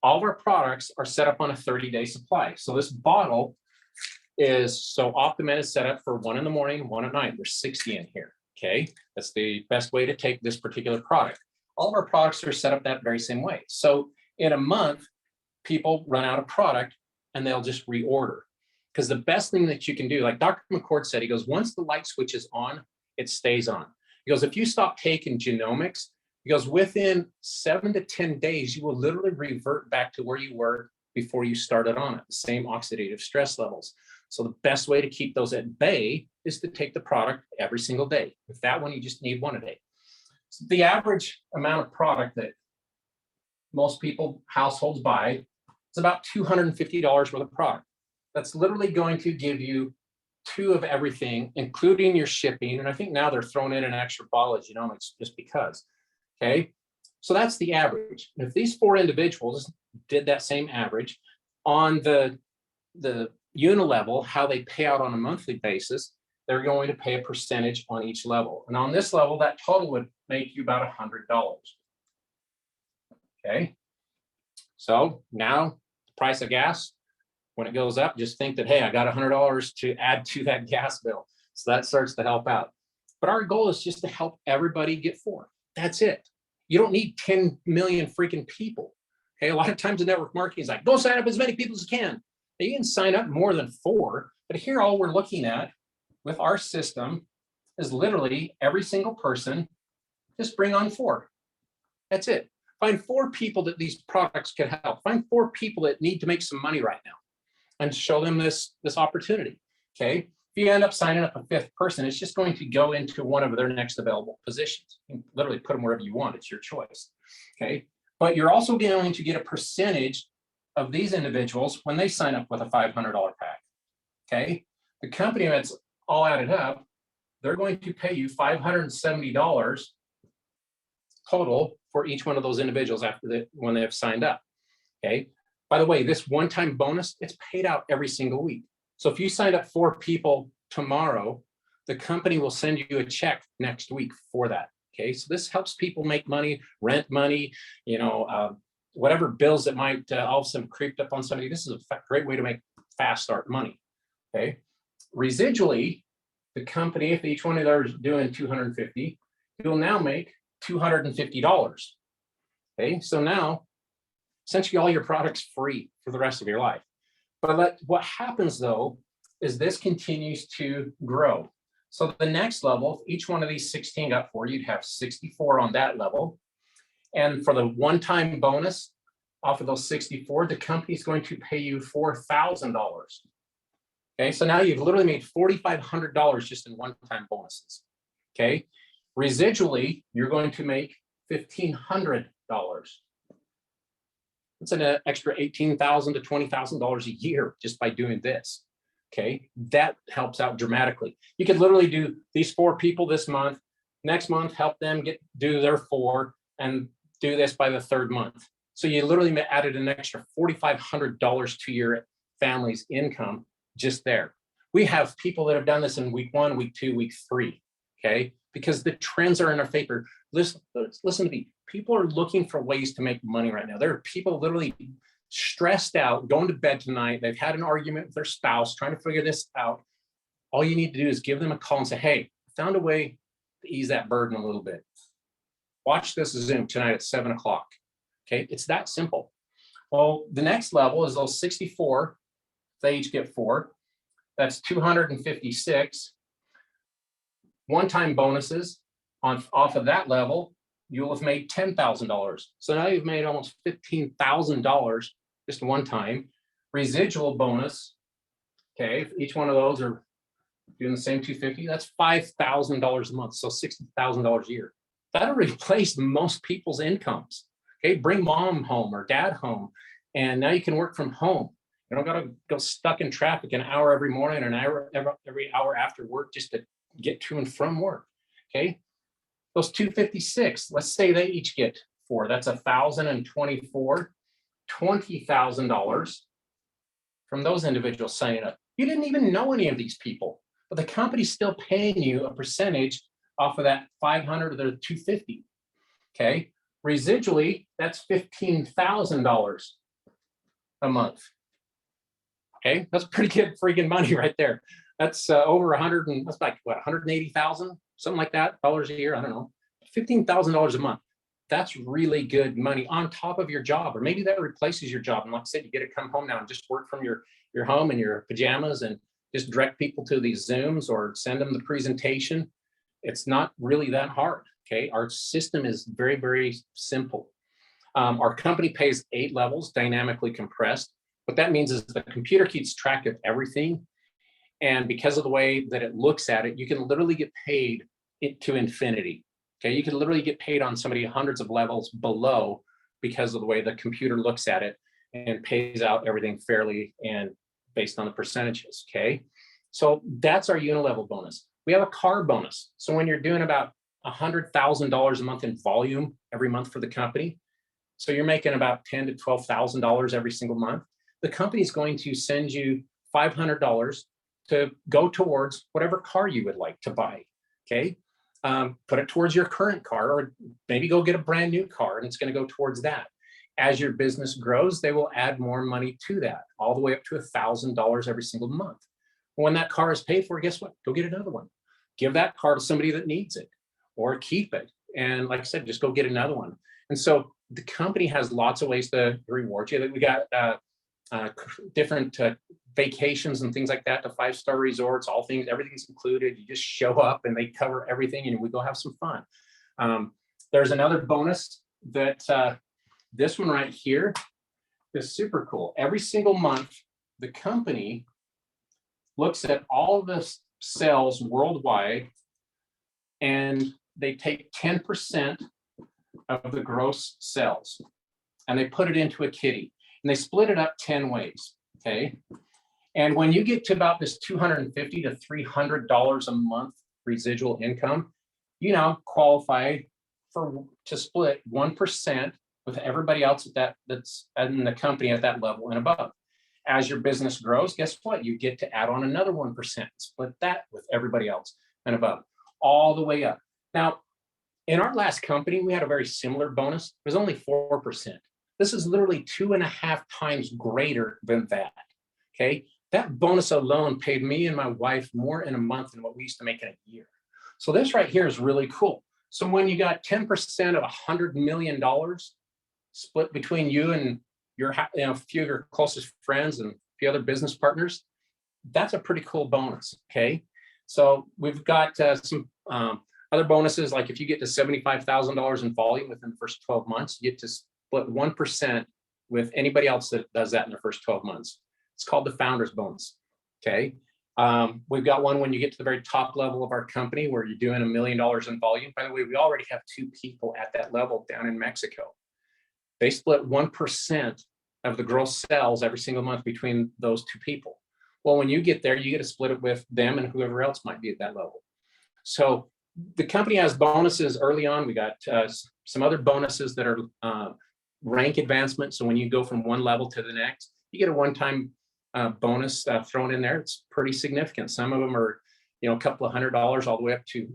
all of our products are set up on a 30-day supply. So this bottle is, so Optimen is set up for 1 in the morning, 1 at night. There's 60 in here, okay? That's the best way to take this particular product. All of our products are set up that very same way. So in a month, people run out of product and they'll just reorder. Because the best thing that you can do, like Dr. McCord said, he goes, once the light switch is on, it stays on. He goes, if you stop taking genomics, he goes, within 7 to 10 days, you will literally revert back to where you were before you started on it, the same oxidative stress levels. So the best way to keep those at bay is to take the product every single day. With that one, you just need 1 a day. So the average amount of product that most people, households buy, is about $250 worth of product. That's literally going to give you 2 of everything, including your shipping. And I think now they're throwing in an extra bottle of genomics just because. Okay, so that's the average. And if these 4 individuals did that same average on the unilevel, how they pay out on a monthly basis, they're going to pay a percentage on each level. And on this level, that total would make you about $100. Okay, so now the price of gas, when it goes up, just think that, hey, I got $100 to add to that gas bill. So that starts to help out. But our goal is just to help everybody get 4. That's it. You don't need 10 million freaking people. Okay, a lot of times in network marketing is like, go sign up as many people as you can. Now, you can sign up more than 4, but here all we're looking at with our system is literally every single person, just bring on 4. That's it. Find 4 people that these products can help. Find 4 people that need to make some money right now and show them this opportunity, okay? If you end up signing up a 5th person, it's just going to go into one of their next available positions. You can literally put them wherever you want. It's your choice, okay? But you're also going to get a percentage of these individuals when they sign up with a $500 pack, okay? The company that's all added up, they're going to pay you $570 total for each one of those individuals when they have signed up, okay? By the way, this one-time bonus, it's paid out every single week. So if you signed up 4 people tomorrow, the company will send you a check next week for that. Okay, so this helps people make money, rent money, whatever bills that might all of a sudden creep up on somebody. This is a great way to make fast start money. Okay, residually, the company, if each one of those is doing 250, you'll now make $250. Okay, so now essentially all your products free for the rest of your life. But what happens though, is this continues to grow. So the next level, each one of these 16 got 4, you'd have 64 on that level. And for the one-time bonus off of those 64, the company's going to pay you $4,000. Okay, so now you've literally made $4,500 just in one-time bonuses. Okay, residually, you're going to make $1,500. It's an extra $18,000 to $20,000 a year just by doing this. Okay, that helps out dramatically. You could literally do these 4 people this month, next month help them do their 4, and do this by the 3rd month. So you literally added an extra $4,500 to your family's income just there. We have people that have done this in week 1, week 2, week 3. Okay, because the trends are in our favor. Listen to me. People are looking for ways to make money right now. There are people literally stressed out, going to bed tonight. They've had an argument with their spouse, trying to figure this out. All you need to do is give them a call and say, hey, I found a way to ease that burden a little bit. Watch this Zoom tonight at 7 o'clock. Okay, it's that simple. Well, the next level is those 64. They each get 4. That's 256. One-time bonuses off of that level, you'll have made $10,000. So now you've made almost $15,000 just one time. Residual bonus, okay, if each one of those are doing the same 250, that's $5,000 a month, so $60,000 a year. That'll replace most people's incomes. Okay, bring mom home or dad home, and now you can work from home. You don't got to go stuck in traffic an hour every morning and an hour every hour after work just to get to and from work. Okay, those 256, let's say they each get 4. That's $1,024, $20,000. from those individuals signing up. You didn't even know any of these people, but the company's still paying you a percentage off of that 500 or the 250. Okay. Residually, that's $15,000 a month. Okay. That's pretty good freaking money right there. That's over 100 and that's like what, 180,000, something like that, dollars a year. I don't know, $15,000 a month. That's really good money on top of your job, or maybe that replaces your job. And like I said, you get to come home now and just work from your home in your pajamas and just direct people to these Zooms or send them the presentation. It's not really that hard. Okay. Our system is very, very simple. Our company pays 8 levels, dynamically compressed. What that means is the computer keeps track of everything. And because of the way that it looks at it, you can literally get paid to infinity. Okay, you can literally get paid on somebody hundreds of levels below because of the way the computer looks at it and pays out everything fairly and based on the percentages. Okay, so that's our unilevel bonus. We have a car bonus. So when you're doing about $100,000 a month in volume every month for the company, so you're making about $10,000 to $12,000 every single month, the company's going to send you $500 to go towards whatever car you would like to buy. Okay. Put it towards your current car, or maybe go get a brand new car and it's going to go towards that. As your business grows, they will add more money to that, all the way up to $1,000 every single month. When that car is paid for, guess what? Go get another one. Give that car to somebody that needs it, or keep it. And like I said, just go get another one. And so the company has lots of ways to reward you. We got different vacations and things like that to 5-star resorts, everything's included. You just show up and they cover everything and we go have some fun. There's another bonus that this one right here is super cool. Every single month, the company looks at all the sales worldwide and they take 10% of the gross sales and they put it into a kitty and they split it up 10 ways. Okay. And when you get to about this $250 to $300 a month residual income, you now qualify to split 1% with everybody else that's in the company at that level and above. As your business grows, guess what? You get to add on another 1%, split that with everybody else and above, all the way up. Now, in our last company, we had a very similar bonus. It was only 4%. This is literally 2.5 times greater than that. Okay. That bonus alone paid me and my wife more in a month than what we used to make in a year. So this right here is really cool. So when you got 10% of $100 million split between you and your, a few of your closest friends and a few other business partners, that's a pretty cool bonus. Okay. So we've got some other bonuses, like if you get to $75,000 in volume within the first 12 months, you get to split 1% with anybody else that does that in the first 12 months. It's called the founder's bonus. Okay. We've got one when you get to the very top level of our company where you're doing $1 million in volume. By the way, we already have 2 people at that level down in Mexico. They split 1% of the gross sales every single month between those 2 people. Well, when you get there, you get to split it with them and whoever else might be at that level. So the company has bonuses early on. We got some other bonuses that are rank advancement. So when you go from one level to the next, you get a one-time bonus thrown in there. It's pretty significant. Some of them are, a couple of $100 all the way up to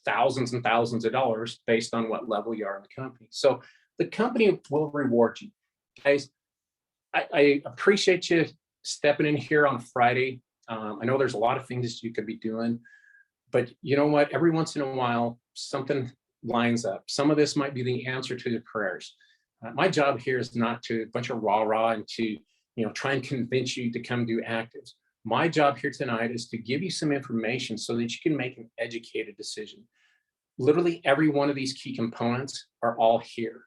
thousands and thousands of dollars based on what level you are in the company. So the company will reward you. Guys, I appreciate you stepping in here on Friday. I know there's a lot of things you could be doing, but you know what? Every once in a while, something lines up. Some of this might be the answer to your prayers. My job here is not to a bunch of rah-rah and to try and convince you to come do Activz. My job here tonight is to give you some information so that you can make an educated decision. Literally every one of these key components are all here.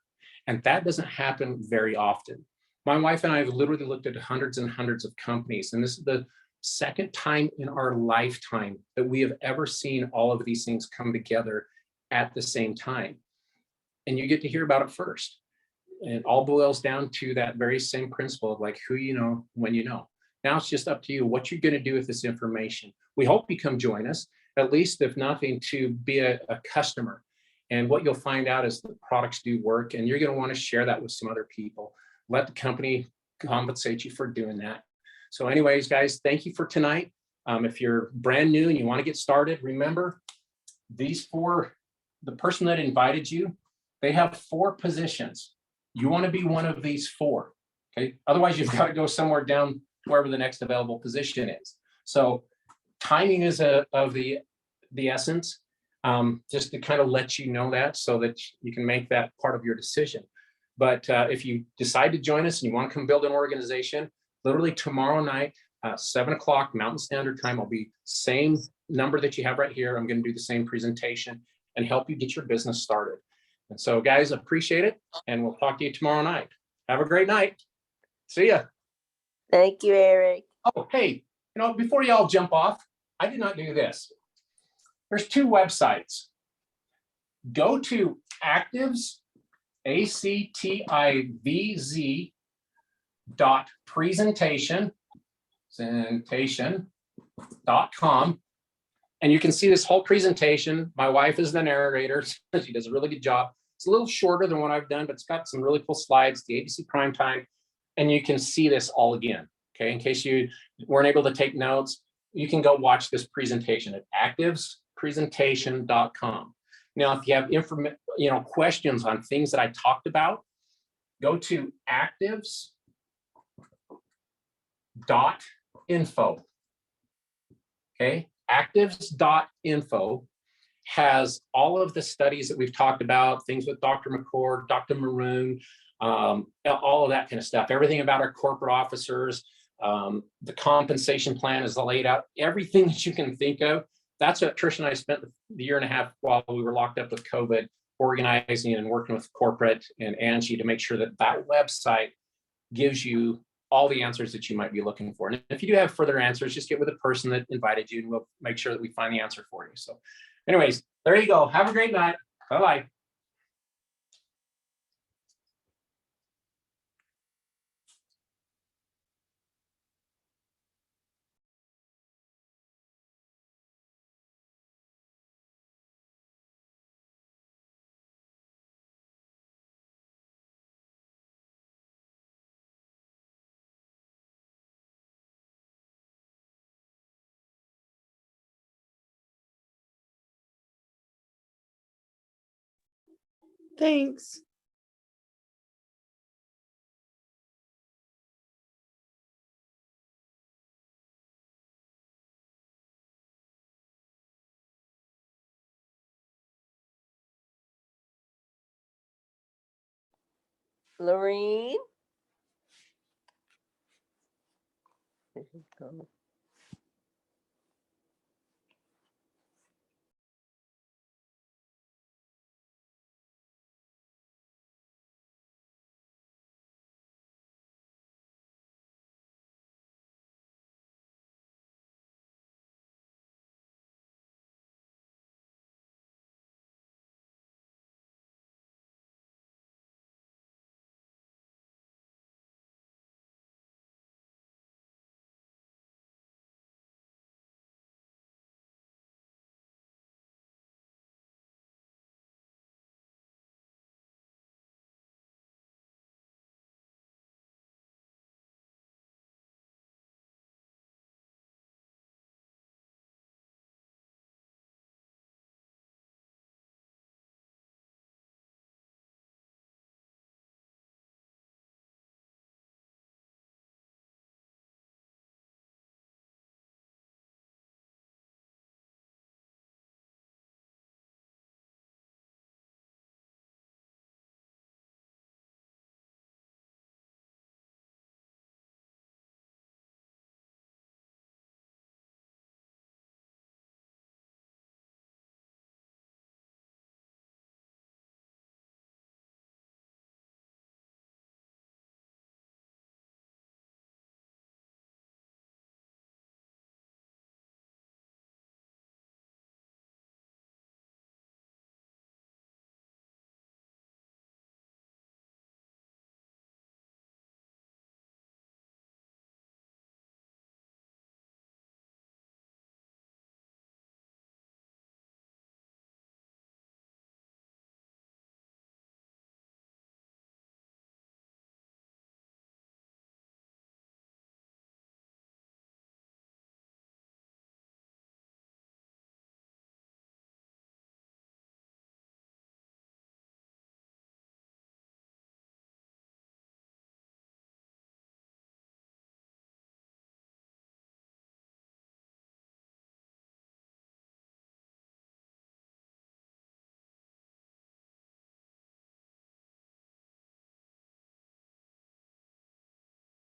And that doesn't happen very often. My wife and I have literally looked at hundreds and hundreds of companies, and this is the second time in our lifetime that we have ever seen all of these things come together at the same time. And you get to hear about it first. And it all boils down to that very same principle of like who you know when you know. Now it's just up to you what you're going to do with this information. We hope you come join us, at least if nothing, to be a customer. And what you'll find out is the products do work, and you're going to want to share that with some other people. Let the company compensate you for doing that. So anyways, guys, thank you for tonight. If you're brand new and you want to get started, remember these four, the person that invited you, they have 4 positions. You want to be one of these 4, okay? Otherwise, you've got to go somewhere down wherever the next available position is. So timing is of the essence, just to kind of let you know that so that you can make that part of your decision. But if you decide to join us and you want to come build an organization, literally tomorrow night, 7 o'clock Mountain Standard Time, I'll be same number that you have right here. I'm going to do the same presentation and help you get your business started. And so guys, appreciate it. And we'll talk to you tomorrow night. Have a great night. See ya. Thank you, Eric. Oh, hey, before y'all jump off, I did not do this. There's 2 websites. Go to Activz, ACTIVZ presentation.com. And you can see this whole presentation. My wife is the narrator. She does a really good job. It's a little shorter than what I've done, but it's got some really cool slides, the ABC primetime, and you can see this all again. Okay, in case you weren't able to take notes, you can go watch this presentation at activzpresentation.com. Now, if you have questions on things that I talked about, go to activz.info. Okay, activz.info has all of the studies that we've talked about, things with Dr. McCord, Dr. Maroon, all of that kind of stuff, everything about our corporate officers, the compensation plan is laid out, everything that you can think of. That's what Trish and I spent the year and a half while we were locked up with COVID, organizing and working with corporate and Angie to make sure that that website gives you all the answers that you might be looking for. And if you do have further answers, just get with the person that invited you and we'll make sure that we find the answer for you. So anyways, there you go. Have a great night. Bye-bye. Thanks. Lorene?